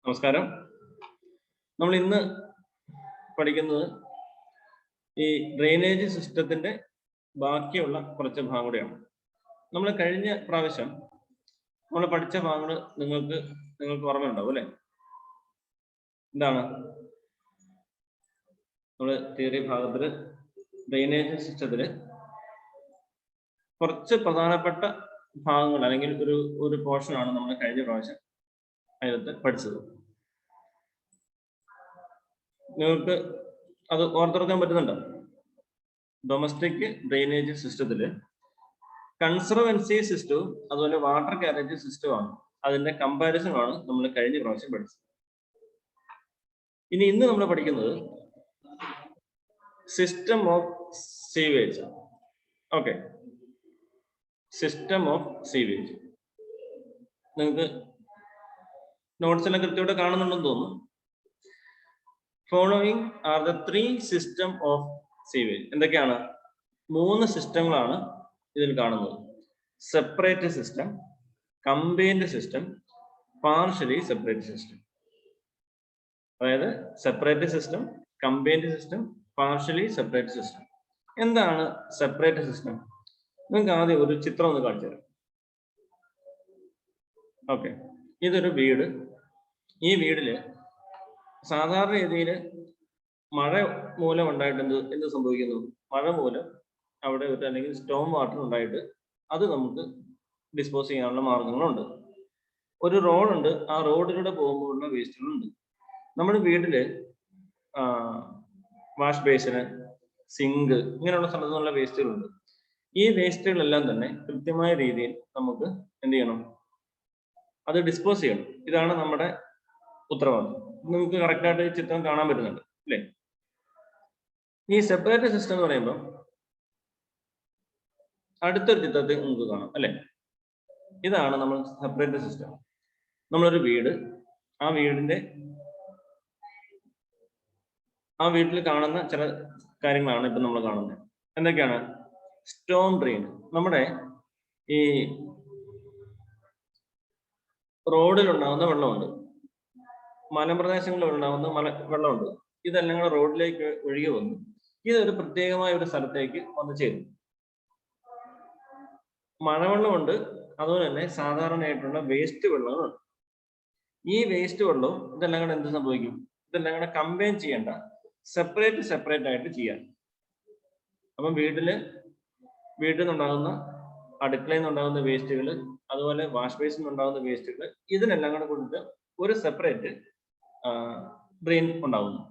നമസ്കാരം. നമ്മൾ ഇന്ന് പഠിക്കുന്നത് ഈ ഡ്രെയിനേജ് സിസ്റ്റത്തിന്റെ ബാക്കിയുള്ള കുറച്ച് ഭാഗം കൂടെയാണ്. നമ്മൾ കഴിഞ്ഞ പ്രാവശ്യം നമ്മൾ പഠിച്ച ഭാഗങ്ങൾ നിങ്ങൾക്ക് ഓർമ്മയുണ്ടാവും അല്ലേ? എന്താണ് നമ്മൾ തിയറി ഭാഗത്തിൽ ഡ്രെയിനേജ് സിസ്റ്റത്തിൽ കുറച്ച് പ്രധാനപ്പെട്ട ഭാഗങ്ങൾ അല്ലെങ്കിൽ ഒരു പോർഷനാണ് നമ്മൾ കഴിഞ്ഞ പ്രാവശ്യം അതിനകത്ത് പഠിച്ചത്. നിങ്ങൾക്ക് അത് ഓർത്തെടുക്കാൻ പറ്റുന്നുണ്ടോ? ഡൊമസ്റ്റിക് ഡ്രെയിനേജ് സിസ്റ്റത്തിൽ കൺസർവൻസി സിസ്റ്റവും അതുപോലെ വാട്ടർ കാരേജ് സിസ്റ്റമാണ് അതിന്റെ കമ്പാരിസൺ ആണ് നമ്മൾ കഴിഞ്ഞ പ്രാവശ്യം പഠിച്ചത്. ഇന്ന് നമ്മൾ പഠിക്കുന്നത് system of sewage. Okay, system of sewage നിങ്ങൾക്ക് നോട്ട്സെല്ലാം കൃത്യമായിട്ട് കാണുന്നുണ്ടെന്ന് തോന്നുന്നു. Following are the 3 system of sewage. എന്തൊക്കെയാണ്? 3 സിസ്റ്റങ്ങളാണ് ഇതിൽ കാണുന്നത്. Separate system, combined system, partially separate system. അതായത് separate system, combined system, partially separate system. എന്താണ് സെപ്പറേറ്റ് സിസ്റ്റം? നിങ്ങൾക്ക് ആദ്യം ഒരു ചിത്രം ഒന്ന് കാണിച്ചു തരാം. ഓക്കെ, ഇതൊരു വീട്. ഈ വീടില് സാധാരണ രീതിയിൽ മഴ മൂലം ഉണ്ടായിട്ട് എന്ത് സംഭവിക്കുന്നു? മഴ മൂലം അവിടെ അല്ലെങ്കിൽ സ്റ്റോം വാട്ടർ ഉണ്ടായിട്ട് അത് നമുക്ക് ഡിസ്പോസ് ചെയ്യാനുള്ള മാർഗങ്ങളുണ്ട്. ഒരു റോഡുണ്ട്, ആ റോഡിലൂടെ പോകുമ്പോഴുള്ള വേസ്റ്റുകളുണ്ട്. നമ്മുടെ വീട്ടില് വാഷ് ബേസിന്, സിങ്ക്, ഇങ്ങനെയുള്ള സ്ഥലത്തുള്ള വേസ്റ്റുകളുണ്ട്. ഈ വേസ്റ്റുകളെല്ലാം തന്നെ കൃത്യമായ രീതിയിൽ നമുക്ക് എന്ത് ചെയ്യണം? അത് ഡിസ്പോസ് ചെയ്യണം. ഇതാണ് നമ്മുടെ ഉത്തരവാദിത്വം. നിങ്ങൾക്ക് കറക്റ്റായിട്ട് ഈ ചിത്രം കാണാൻ പറ്റുന്നുണ്ട് അല്ലേ? ഈ സെപ്പറേറ്റ് സിസ്റ്റം എന്ന് പറയുമ്പോൾ അടുത്തൊരു ചിത്രത്തിൽ നമുക്ക് കാണാം അല്ലെ? ഇതാണ് നമ്മൾ സെപ്പറേറ്റ് സിസ്റ്റം. നമ്മളൊരു വീട്, ആ വീട്ടിൽ കാണുന്ന ചില കാര്യങ്ങളാണ് ഇപ്പൊ നമ്മൾ കാണുന്നത്. എന്തൊക്കെയാണ്? Storm drain. നമ്മുടെ ഈ റോഡിലുണ്ടാകുന്ന വെള്ളമുണ്ട്, മലമ്പ്രദേശങ്ങളിൽ ഉണ്ടാകുന്ന വെള്ളമുണ്ട്. ഇതെല്ലാം കൂടെ റോഡിലേക്ക് ഒഴുകി വന്നു ഇതൊരു പ്രത്യേകമായ ഒരു സ്ഥലത്തേക്ക് വന്നു ചേരും. മഴവെള്ളമുണ്ട്, അതുപോലെ തന്നെ സാധാരണയായിട്ടുള്ള വേസ്റ്റ് വെള്ളങ്ങളുണ്ട്. ഈ വേസ്റ്റ് വെള്ളവും ഇതെല്ലാം കൂടെ എന്ത് സംഭവിക്കും? ഇതെല്ലാം കൂടെ കമ്പൈൻ ചെയ്യേണ്ട, സെപ്പറേറ്റ് ആയിട്ട് ചെയ്യാൻ. അപ്പം വീട്ടിൽ നിന്നുണ്ടാകുന്ന, അടുക്കളയിൽ നിന്നുണ്ടാകുന്ന വേസ്റ്റുകൾ, അതുപോലെ വാഷ് ബേസിൽ നിന്നുണ്ടാകുന്ന വേസ്റ്റുകൾ, ഇതിനെല്ലാം കൂടെ കൊടുത്ത് ഒരു സെപ്പറേറ്റ് ഡ്രെയിൻ ഉണ്ടാകുന്നു.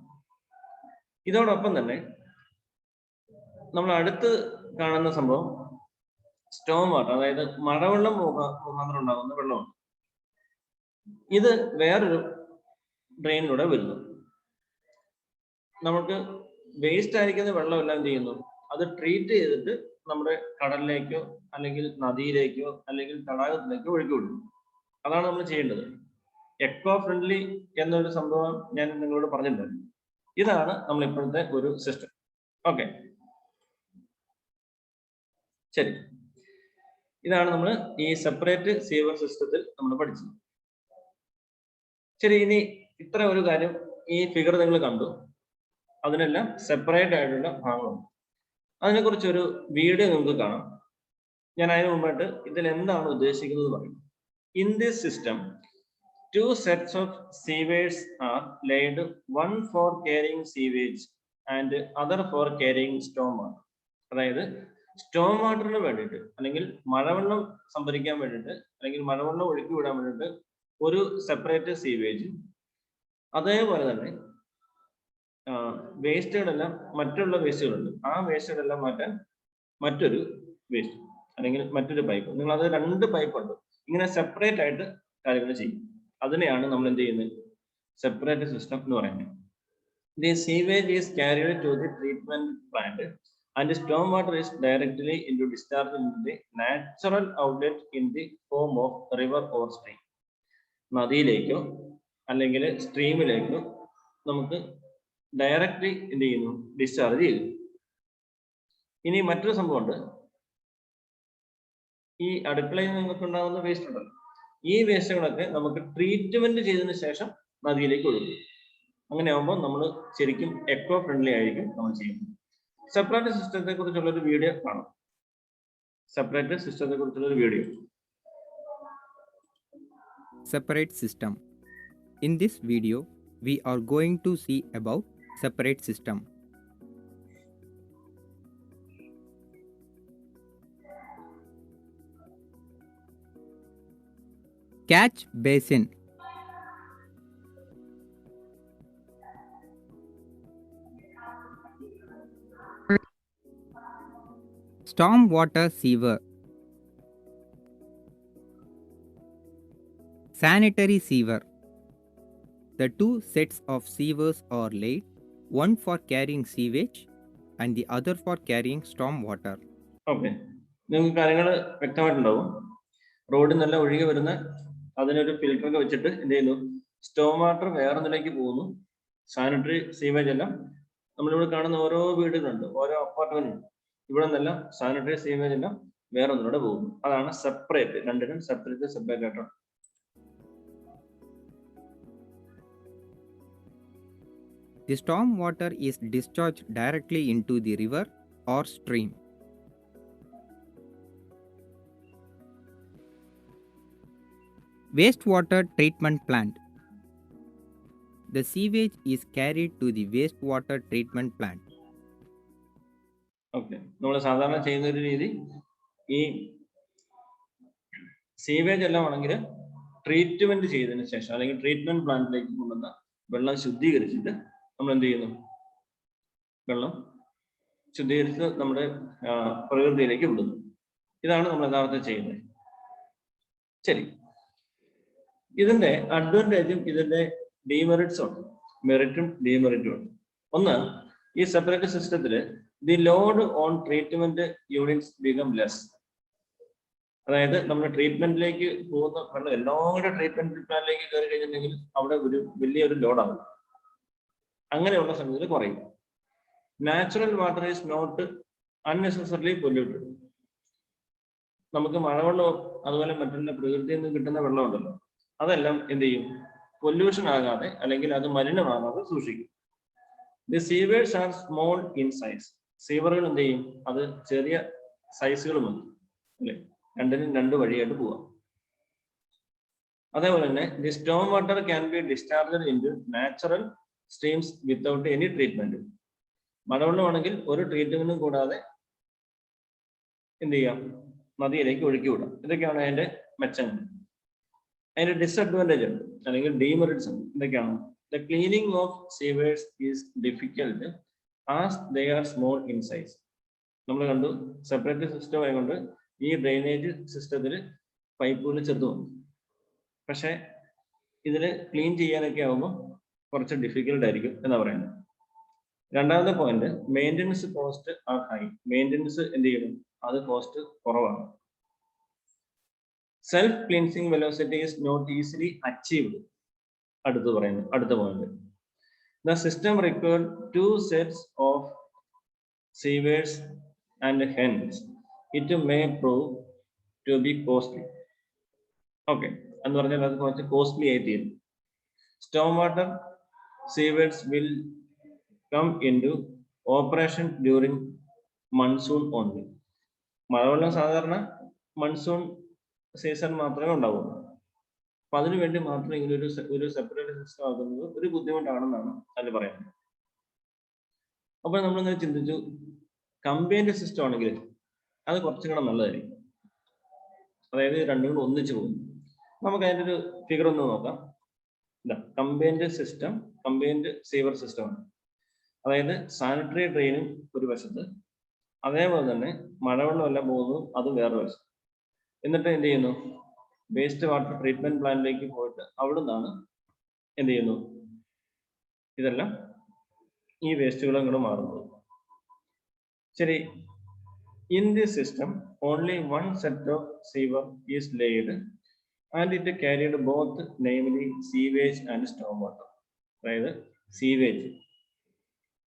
ഇതോടൊപ്പം തന്നെ നമ്മൾ അടുത്ത് കാണുന്ന സംഭവം സ്റ്റോം വാട്ടർ, അതായത് മഴവെള്ളം മുഖാന്തരം ഉണ്ടാകുന്ന വെള്ളമാണ്. ഇത് വേറൊരു ഡ്രെയിനിലൂടെ വരുന്നു. നമുക്ക് വേസ്റ്റ് ആയിരിക്കുന്ന വെള്ളം എല്ലാം ചെയ്യുന്നു, അത് ട്രീറ്റ് ചെയ്തിട്ട് നമ്മുടെ കടലിലേക്കോ അല്ലെങ്കിൽ നദിയിലേക്കോ അല്ലെങ്കിൽ തടാകത്തിലേക്കോ ഒഴുക്കി വിടുന്നു. അതാണ് നമ്മൾ ചെയ്യേണ്ടത്. എക്കോ ഫ്രണ്ട്ലി എന്നൊരു സംഭവം ഞാൻ നിങ്ങളോട് പറഞ്ഞിട്ടുണ്ട്. ഇതാണ് നമ്മൾ ഇപ്പോഴത്തെ ഒരു സിസ്റ്റം. ഓക്കെ, ശരി. ഇതാണ് നമ്മൾ ഈ സെപ്പറേറ്റ് സീവർ സിസ്റ്റത്തിൽ നമ്മൾ പഠിച്ചത്. ശരി, ഇനി ഇത്ര ഒരു കാര്യം ഈ ഫിഗർ നിങ്ങൾ കണ്ടു. അതിനെല്ലാം സെപ്പറേറ്റ് ആയിട്ടുള്ള ഭാഗങ്ങളുണ്ട്. അതിനെക്കുറിച്ച് ഒരു വീഡിയോ നിങ്ങൾക്ക് കാണാം. ഞാൻ അതിന് മുമ്പായിട്ട് ഇതിൽ എന്താണ് ഉദ്ദേശിക്കുന്നത് പറയും. In this system 2 sets of sewers are laid, one for carrying sewage and other for carrying storm water. അതായത് സ്റ്റോം വാട്ടറിന് വേണ്ടിയിട്ട് അല്ലെങ്കിൽ മഴവെള്ളം സംഭരിക്കാൻ വേണ്ടിയിട്ട് അല്ലെങ്കിൽ മഴവെള്ളം ഒഴുക്കി വിടാൻ വേണ്ടിയിട്ട് ഒരു സെപ്പറേറ്റ് സീവേജ്, അതേപോലെ തന്നെ വേസ്റ്റുകളെല്ലാം മറ്റുള്ള വേസ്റ്റുകളുണ്ട്, ആ വേസ്റ്റുകളെല്ലാം മാറ്റാൻ മറ്റൊരു വേസ്റ്റ് അല്ലെങ്കിൽ മറ്റൊരു പൈപ്പ്. നിങ്ങൾ അത് 2 പൈപ്പ് ഉണ്ട്, ഇങ്ങനെ സെപ്പറേറ്റ് ആയിട്ട് കാര്യങ്ങൾ ചെയ്യും. അതിനെയാണ് നമ്മൾ എന്ത് ചെയ്യുന്നത്? സെപ്പറേറ്റ് സിസ്റ്റം എന്ന് പറയുന്നത്. The sewage is carried to the treatment plant and storm water is directly into discharge into the natural outlet in the form of river or stream. നദിയിലേക്കോ അല്ലെങ്കിൽ സ്ട്രീമിലേക്കോ നമുക്ക് ഡയറക്റ്റ്ലി എന്ത് ചെയ്യുന്നു? ഡിസ്ചാർജ് ചെയ്യുന്നു. ഇനി മറ്റൊരു സംഭവമുണ്ട്. ഈ അടുക്കളയിൽ നിങ്ങൾക്ക് ഉണ്ടാകുന്ന വേസ്റ്റ് ഉണ്ടല്ലോ, ഈ വേസ്റ്റുകളൊക്കെ നമുക്ക് ട്രീറ്റ്മെന്റ് ചെയ്തതിനു ശേഷം നദിയിലേക്ക് ഒഴുകും. അങ്ങനെയാകുമ്പോൾ നമ്മൾ ശരിക്കും എക്കോ ഫ്രണ്ട്ലി ആയിരിക്കും നമ്മൾ ചെയ്യുന്നത്. സെപ്പറേറ്റ് സിസ്റ്റത്തെ കുറിച്ചുള്ള ഒരു വീഡിയോ കാണാം. സെപ്പറേറ്റ് സിസ്റ്റത്തെ കുറിച്ചുള്ള ഒരു video. Separate system. In this video, we are going to see about separate system. Catch basin. Storm water sewer. Sanitary sewer. The two sets of sewers are laid, one for carrying sewage and the other for carrying storm water. Okay, നിങ്ങൾക്ക് കാര്യങ്ങൾ വ്യക്തമായിട്ടുണ്ടാവും. റോഡിൽ നിന്നെല്ലാം ഒഴുകി വരുന്ന അതിനൊരു ഫിൽറ്ററൊക്കെ വെച്ചിട്ട് എന്ത് ചെയ്യുന്നു, സ്റ്റോം വാട്ടർ വേറൊന്നിലേക്ക് പോകുന്നു. സാനിറ്ററി സീവേജ് എല്ലാം നമ്മളിവിടെ കാണുന്ന ഓരോ വീടുകളുണ്ട്, ഓരോ അപ്പാർട്ട്മെന്റ് ഉണ്ട്, ഇവിടെ നിന്നെല്ലാം സാനിറ്ററി സീവേജ് എല്ലാം വേറൊന്നിലൂടെ പോകുന്നു. അതാണ് സെപ്പറേറ്റ്, രണ്ടിനും സെപ്പറേറ്റ് ആയിട്ടാണ്. The storm water is discharged directly into the river or stream. Wastewater treatment plant. The sewage is carried to the wastewater treatment plant. Okay, നമ്മൾ സാധാരണ ചെയ്യുന്ന ഒരു രീതി, ഈ സീവേജ് എല്ലാം ആണെങ്കിൽ ട്രീറ്റ്മെന്റ് ചെയ്തതിന് ശേഷം അല്ലെങ്കിൽ ട്രീറ്റ്മെന്റ് പ്ലാന്റിലേക്ക് കൊണ്ടുവന്ന വെള്ളം ശുദ്ധീകരിച്ചിട്ട് നമ്മൾ എന്ത് ചെയ്യുന്നു, വെള്ളം ശുദ്ധീകരിച്ച് നമ്മുടെ പ്രകൃതിയിലേക്ക് വിടുന്നു. ഇതാണ് നമ്മൾ യഥാർത്ഥത്തിൽ ചെയ്യുന്നത്. ശരി, ഇതിന്റെ അഡ്വാൻറ്റേജും ഇതിന്റെ ഡീമെറിറ്റ്സും ഉണ്ട്, മെറിറ്റും ഡീമെറിറ്റും ഉണ്ട്. ഒന്ന്, ഈ സെപ്പറേറ്റ് സിസ്റ്റത്തിൽ the load on treatment units become less. അതായത് നമ്മുടെ ട്രീറ്റ്മെന്റിലേക്ക് പോകുന്ന വെള്ളം എല്ലാം കൂടെ ട്രീറ്റ്മെന്റ് പ്ലാനിലേക്ക് കയറി കഴിഞ്ഞിട്ടുണ്ടെങ്കിൽ അവിടെ ഒരു വലിയൊരു ലോഡാകും. അങ്ങനെയുള്ള സമയത്തിൽ കുറയും. Natural water is not unnecessarily polluted. നമുക്ക് മഴവെള്ളം അതുപോലെ മറ്റുള്ള പ്രകൃതിയിൽ നിന്ന് കിട്ടുന്ന വെള്ളം ഉണ്ടല്ലോ, അതെല്ലാം എന്ത് ചെയ്യും, പൊല്യൂഷൻ ആകാതെ അല്ലെങ്കിൽ അത് മലിനമാകാതെ സൂക്ഷിക്കും. The sewers are small in size. സീവറുകൾ എന്ത് ചെയ്യും, അത് ചെറിയ സൈസുകൾ മതി, അല്ലെ, രണ്ടിനും രണ്ട് വഴിയായിട്ട് പോവാം. അതേപോലെ തന്നെ the storm water can be discharged into natural streams without any treatment. മഴവെള്ളമാണെങ്കിൽ ഒരു ട്രീറ്റ്മെന്റും കൂടാതെ എന്ത് ചെയ്യാം, നദിയിലേക്ക് ഒഴുക്കി വിടാം. ഇതൊക്കെയാണ് അതിന്റെ മെച്ചങ്ങൾ. അതിന്റെ ഡിസഡ്വാൻറ്റേജ് ഉണ്ട് അല്ലെങ്കിൽ ഡീമെറിറ്റ്സ് ഉണ്ട്. ഇതൊക്കെയാണ്, the cleaning of സീവേഴ്സ് is difficult as they are small in size. നമ്മൾ കണ്ടു, സെപ്പറേറ്റ് സിസ്റ്റം ആയതുകൊണ്ട് ഈ ഡ്രെയിനേജ് സിസ്റ്റത്തിൽ പൈപ്പുകൾ ചെറുതു വന്നു. പക്ഷെ ഇതിൽ ക്ലീൻ ചെയ്യാനൊക്കെ ആകുമ്പോൾ കുറച്ച് ഡിഫിക്കൽട്ട് ആയിരിക്കും എന്നാ പറയുന്നത്. രണ്ടാമത്തെ point, maintenance cost are high. Maintenance എന്ത് ചെയ്യണം, അത് കോസ്റ്റ് കുറവാണ്. Self cleansing velocity is not easily achieved. അടുത്ത point, the system required 2 sets of sewers and hence it may prove to be costly. Okay, എന്ന് പറഞ്ഞാൽ അത് കുറച്ച് കോസ്റ്റ്ലി ആയി തീരും. Storm water sewers will come into operation during monsoon only. മഴവെള്ളം സാധാരണ monsoon season മാത്രമേ ഉണ്ടാവുള്ളൂ. അപ്പൊ അതിനു വേണ്ടി മാത്രം ഇങ്ങനെ ഒരു സെപ്പറേറ്റ് സിസ്റ്റം ആക്കുന്നത് ഒരു ബുദ്ധിമുട്ടാണെന്നാണ് അതിൽ പറയുന്നത്. അപ്പൊ നമ്മളിങ്ങനെ ചിന്തിച്ചു, കമ്പൈൻഡ് സിസ്റ്റം ആണെങ്കിൽ അത് കുറച്ചും കൂടെ നല്ലതായിരിക്കും. അതായത് രണ്ടും കൂടെ ഒന്നിച്ചു പോകും. നമുക്ക് അതിൻ്റെ ഒരു ഫിഗർ ഒന്ന് നോക്കാം. ഇതാ കമ്പൈൻഡ് സിസ്റ്റം, കമ്പൈൻഡ് സീവർ സിസ്റ്റമാണ്. അതായത് സാനിറ്ററി ഡ്രെയിനും ഒരു വശത്ത്, അതേപോലെ തന്നെ മഴവെള്ളം എല്ലാം പോകുന്നു അത് വേറൊരു വശം. എന്നിട്ട് എന്ത് ചെയ്യുന്നു, വേസ്റ്റ് വാട്ടർ ട്രീറ്റ്മെന്റ് പ്ലാന്റിലേക്ക് പോയിട്ട് അവിടെ നിന്നാണ് എന്ത് ചെയ്യുന്നു, ഇതെല്ലാം ഈ വേസ്റ്റുകളും കൂടെ മാറുന്നത്. ശരി, in this system only one set of sewer is laid and it carried both namely sewage and Storm water. അതായത്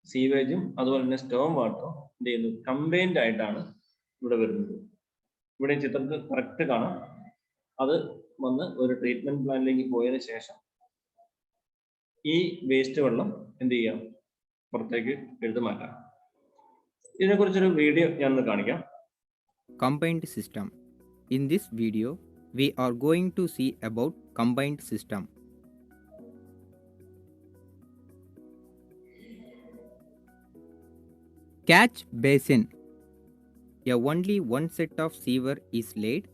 സീവേജും അതുപോലെ തന്നെ സ്റ്റോം വാട്ടറും എന്ത് ചെയ്യുന്നു, കമ്പൈൻഡ് ആയിട്ടാണ് ഇവിടെ വരുന്നത്. ഇവിടെ ചിത്രത്തിൽ കറക്റ്റ് കാണാം. അത് വന്ന് ഒരു ട്രീറ്റ്മെന്റ് പ്ലാന്റിലേക്ക് പോയതിനു ശേഷം ഈ വേസ്റ്റ് വെള്ളം എന്ത് ചെയ്യാം, പുറത്തേക്ക് എടുത്ത് മാറ്റാം. ഇതിനെക്കുറിച്ചൊരു വീഡിയോ ഞാൻ ഒന്ന് കാണിക്കാം. Combined system. In this video, we are going to see about combined system. Catch basin. Only one set of sewer is laid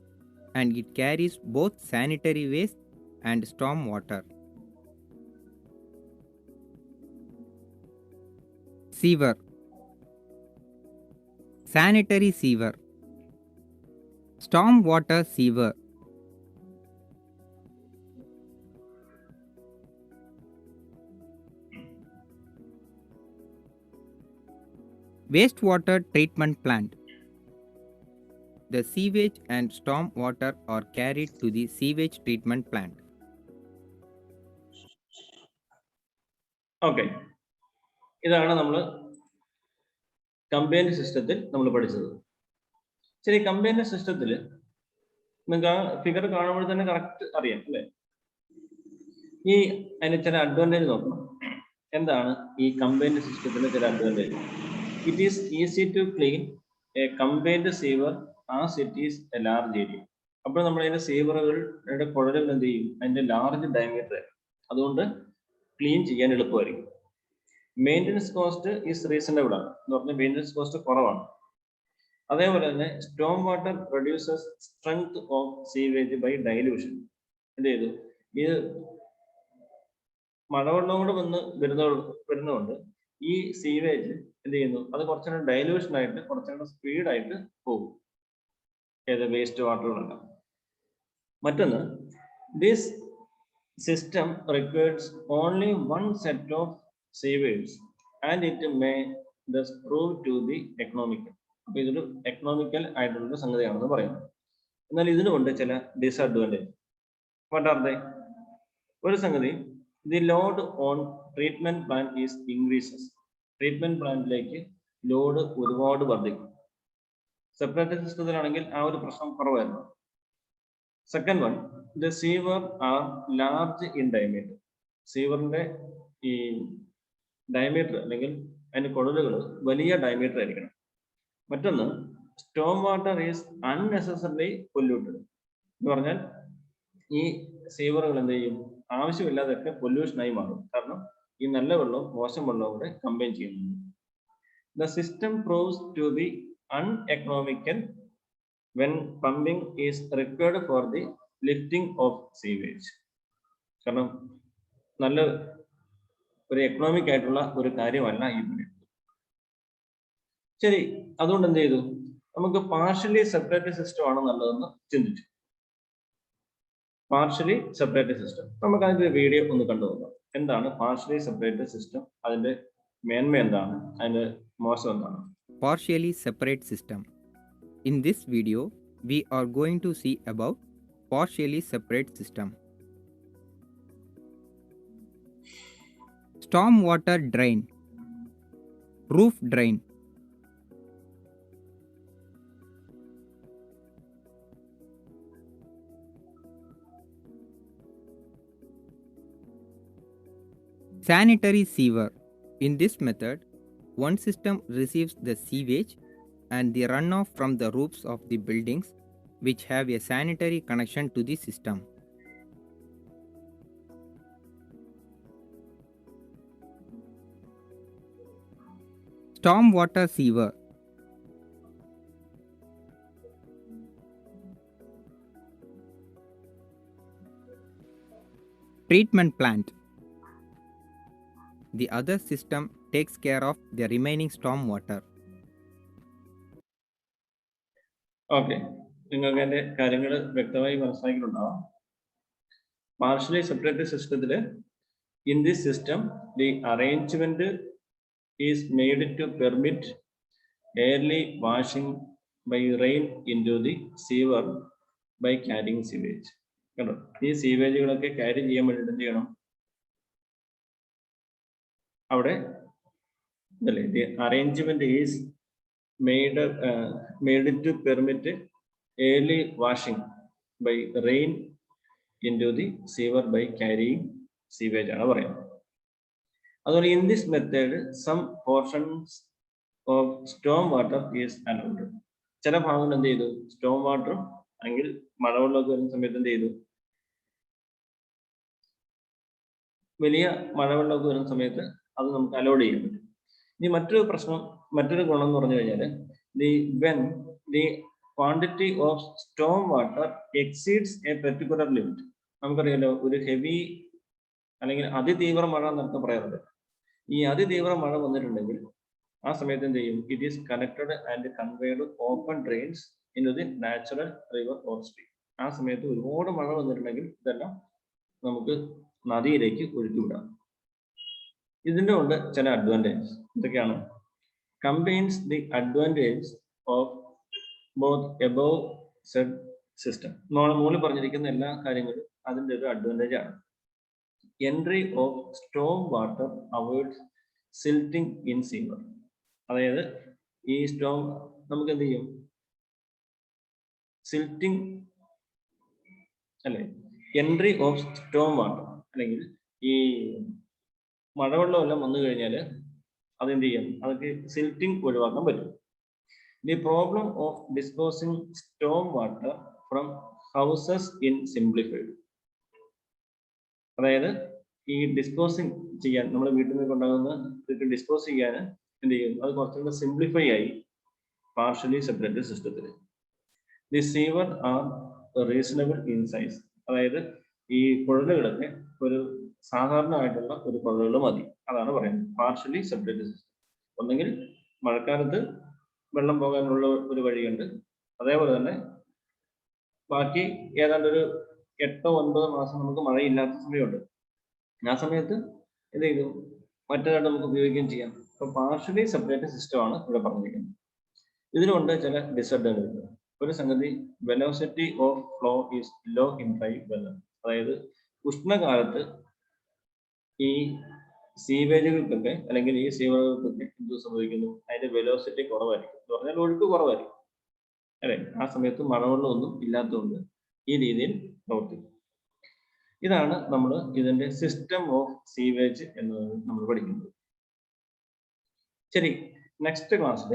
and it carries both sanitary waste and storm water. Sewer. Sanitary sewer. Storm water sewer. Wastewater treatment plant. The sewage and storm water are carried to the sewage treatment plant. Okay, ഇതാണ് നമ്മൾ combined സിസ്റ്റത്തിൽ നമ്മൾ പഠിച്ചത്. ശരി, combined സിസ്റ്റത്തിൽ നിങ്ങൾക്ക് ആ figure കാണുമ്പോൾ തന്നെ കറക്റ്റ് അറിയാം അല്ലേ? ഈ അതിന് ചില അഡ്വാൻറ്റേജ് നോക്കണം. എന്താണ് ഈ കമ്പൈൻഡ് സിസ്റ്റത്തിന്റെ ചില advantage? It is easy to clean a combined sewer as it is a large area. അപ്പോൾ നമ്മൾ അതിന്റെ സീവറുകളുടെ കുഴലുകൾ എന്ത് ചെയ്യും, അതിന്റെ ലാർജ് ഡയമീറ്റർ, അതുകൊണ്ട് ക്ലീൻ ചെയ്യാൻ എളുപ്പമായിരിക്കും. മെയിൻ്റനൻസ് കോസ്റ്റ് ഈസ് റീസണബിൾ ആണ് എന്ന് പറഞ്ഞാൽ മെയിൻ്റനൻസ് കോസ്റ്റ് കുറവാണ്. അതേപോലെ തന്നെ storm water reduces strength of sewage by dilution. എന്ത് ചെയ്തു, ഇത് മഴവെള്ളം കൂടെ വരുന്നതുകൊണ്ട് ഈ സീവേജ് എന്ത് ചെയ്യുന്നു, അത് കുറച്ചുകൂടെ ഡൈല്യൂഷൻ ആയിട്ട് കുറച്ചുകൂടെ സ്പീഡായിട്ട് പോകും ഏത് വേസ്റ്റ് വാട്ടറുകളുണ്ട്. മറ്റൊന്ന്, this system requires only one set of sewage and it may thus prove to be economical. അപ്പൊ ഇതൊരു എക്കണോമിക്കൽ ആയിട്ടുള്ള സംഗതിയാണെന്ന് പറയുന്നത്. എന്നാൽ ഇതിനുകൊണ്ട് ചില ഡിസഡ്വാൻറ്റേജ്. What are they? ഒരു സംഗതി, the load on treatment plant is increases. Treatment പ്ലാന്റിലേക്ക് ലോഡ് ഒരുപാട് വർദ്ധിക്കും. സെപ്പറേറ്റ് സിസ്റ്റത്തിലാണെങ്കിൽ ആ ഒരു പ്രശ്നം കുറവായിരുന്നു. Second one, the sewer are large in diameter. സീവറിന്റെ ഈ ഡയമീറ്റർ അല്ലെങ്കിൽ അതിന്റെ കുഴലുകൾ വലിയ ഡയമീറ്റർ ആയിരിക്കണം. മറ്റൊന്ന്, storm water is unnecessarily polluted എന്ന് പറഞ്ഞാൽ ഈ സീവറുകൾ എന്ത് ചെയ്യും, ആവശ്യമില്ലാതൊക്കെ പൊല്യൂഷനായി മാറും. കാരണം ഈ നല്ല വെള്ളവും മോശം വെള്ളവും കൂടെ കമ്പൈൻ ചെയ്യുന്നുണ്ട്. The system proves to be uneconomical when pumping is required for the lifting of sewage. കാരണം നല്ല ഒരു എക്കണോമിക് ആയിട്ടുള്ള ഒരു കാര്യമല്ല ഈ പണി. ശരി, അതുകൊണ്ട് എന്ത് ചെയ്തു, നമുക്ക് പാർഷ്യലി സെപ്പറേറ്റ് സിസ്റ്റം ആണ് നല്ലതെന്ന് ചിന്തിച്ചു. പാർഷ്യലി സെപ്പറേറ്റ് സിസ്റ്റം, നമുക്ക് അതിന്റെ വീഡിയോ ഒന്ന് കണ്ടു നോക്കാം. എന്താണ് പാർഷ്യലി സെപ്പറേറ്റ് സിസ്റ്റം, അതിന്റെ മേന്മ എന്താണ്, അതിന്റെ മോശം എന്താണ്? Partially separate system. In this video, we are going to see about partially separate system. Storm water drain. Roof drain. Sanitary sewer. In this method, one system receives the sewage and the runoff from the roofs of the buildings which have a sanitary connection to the system. Storm water sewer. Treatment plant. The other system takes care of the remaining storm water. Okay, നിങ്ങൾക്ക് എൻ്റെ കാര്യങ്ങൾ വ്യക്തമായി മനസ്സിലാക്കിയിട്ടുണ്ടാവാം. Partially separate സിസ്റ്റത്തിൽ in this system the arrangement is made to permit early washing by rain into the sewer by carrying sewage. കണ്ടോ, ഈ സീവേജുകളൊക്കെ carry ചെയ്യാൻ വേണ്ടിയിട്ട് എന്ത് ചെയ്യണം, അവിടെ അല്ലേ, the arrangement is made to permit early washing by rain into the sewer by carrying sewage ആണ് പറയുന്നത്. അതുപോലെ in this method some portions of storm water is allowed. ചില ഭാഗങ്ങൾ എന്ത് ചെയ്തു, സ്റ്റോം വാട്ടറും അല്ലെങ്കിൽ മഴവെള്ളമൊക്കെ വരുന്ന സമയത്ത് എന്ത് ചെയ്തു, വലിയ മഴവെള്ളമൊക്കെ വരുന്ന സമയത്ത് അത് നമുക്ക് അലോഡ് ചെയ്യാൻ പറ്റും. ഇനി മറ്റൊരു ഗുണം എന്ന് പറഞ്ഞു കഴിഞ്ഞാൽ when the quantity of storm water exceeds a particular limit, നമുക്കറിയാലോ ഒരു ഹെവി അല്ലെങ്കിൽ അതിതീവ്ര മഴ എന്നൊക്കെ പറയാറുണ്ട്. ഈ അതിതീവ്ര മഴ വന്നിട്ടുണ്ടെങ്കിൽ ആ സമയത്ത് എന്ത് ചെയ്യും, it is connected and converted open drains in the natural river or stream. ആ സമയത്ത് ഒരുപാട് മഴ വന്നിട്ടുണ്ടെങ്കിൽ ഇതെല്ലാം നമുക്ക് നദിയിലേക്ക് ഒഴുക്കിവിടാം. ഇതിൻ്റെ കൊണ്ട് ചില അഡ്വാൻറ്റേജ് ഇതൊക്കെയാണ്. Combines the advantage of both above said system. മുകളിൽ പറഞ്ഞിരിക്കുന്ന എല്ലാ കാര്യങ്ങളും അതിൻ്റെ ഒരു അഡ്വാൻറ്റേജ് ആണ്. Entry of storm water avoids silting in sewer. അതായത് ഈ സ്റ്റോം നമുക്ക് എന്ത് ചെയ്യും, സിൽറ്റിംഗ് അല്ലെ, എൻട്രി ഓഫ് സ്റ്റോം വാട്ടർ അല്ലെങ്കിൽ ഈ മഴവെള്ളം എല്ലാം വന്നു കഴിഞ്ഞാൽ അതെന്ത് ചെയ്യും, അതൊക്കെ സിൽറ്റിംഗ് ഒഴിവാക്കാൻ പറ്റും. The problem of disposing Storm water from houses in simplified. അതായത് ഈ ഡിസ്പോസിങ് ചെയ്യാൻ നമ്മൾ വീട്ടിൽ നിന്ന് ഉണ്ടാകുന്ന ഡിസ്പോസ് ചെയ്യാൻ എന്ത് ചെയ്യും, അത് കുറച്ചുകൂടെ സിംപ്ലിഫൈ ആയി പാർഷ്യലി സെപ്പറേറ്റഡ് സിസ്റ്റത്തിൽ. The sewer are reasonable in size. അതായത് ഈ കുഴലുകളൊക്കെ ഒരു സാധാരണമായിട്ടുള്ള ഒരു കുഴലുകൾ മതി, അതാണ് പറയുന്നത് പാർഷ്യലി സെപ്പറേറ്റഡ് സിസ്റ്റം. ഒന്നെങ്കിൽ മഴക്കാലത്ത് വെള്ളം പോകാനുള്ള ഒരു വഴിയുണ്ട്, അതേപോലെ തന്നെ ബാക്കി ഏതാണ്ട് ഒരു 8-9 മാസം നമുക്ക് മഴയില്ലാത്ത സമയമുണ്ട്. ആ സമയത്ത് എന്ത് ചെയ്തു, മറ്റേതായിട്ട് നമുക്ക് ഉപയോഗിക്കുകയും ചെയ്യാം. അപ്പൊ പാർഷ്യലി സെപ്പറേറ്റഡ് സിസ്റ്റം ആണ് ഇവിടെ പറഞ്ഞിരിക്കുന്നത്. ഇതിനുണ്ട് ചില ഡിസഡ്വാൻറ്റേജ്. ഒരു സംഗതി, velocity of flow is low in dry weather. അതായത് ഉഷ്ണകാലത്ത് ഈ സീവേജുകൾക്കൊക്കെ അല്ലെങ്കിൽ ഈ സീവറുകൾക്കൊക്കെ എന്ത് സംഭവിക്കുന്നു, അതിന്റെ വെലോസിറ്റി കുറവായിരിക്കും, എന്ന് പറഞ്ഞാൽ ഒഴുക്ക് കുറവായിരിക്കും അല്ലെ. ആ സമയത്ത് മഴവെള്ളമൊന്നും ഇല്ലാത്തതുകൊണ്ട് ഈ രീതിയിൽ പ്രവർത്തിക്കും. ഇതാണ് നമ്മൾ ഇതിന്റെ സിസ്റ്റം ഓഫ് സീവേജ് എന്നത് നമ്മൾ പഠിക്കുന്നത്. ശരി, നെക്സ്റ്റ് ക്ലാസ്സിൽ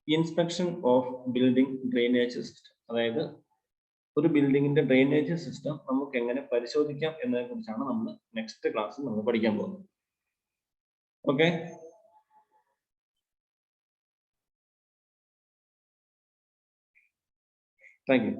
inspection of building drainage system, അതായത് ഒരു ബിൽഡിങ്ങിന്റെ ഡ്രെയിനേജ് സിസ്റ്റം നമുക്ക് എങ്ങനെ പരിശോധിക്കാം എന്നതിനെ കുറിച്ചാണ് നമ്മൾ നെക്സ്റ്റ് ക്ലാസ്സിൽ നമ്മൾ പഠിക്കാൻ പോകുന്നത്. Okay, thank you.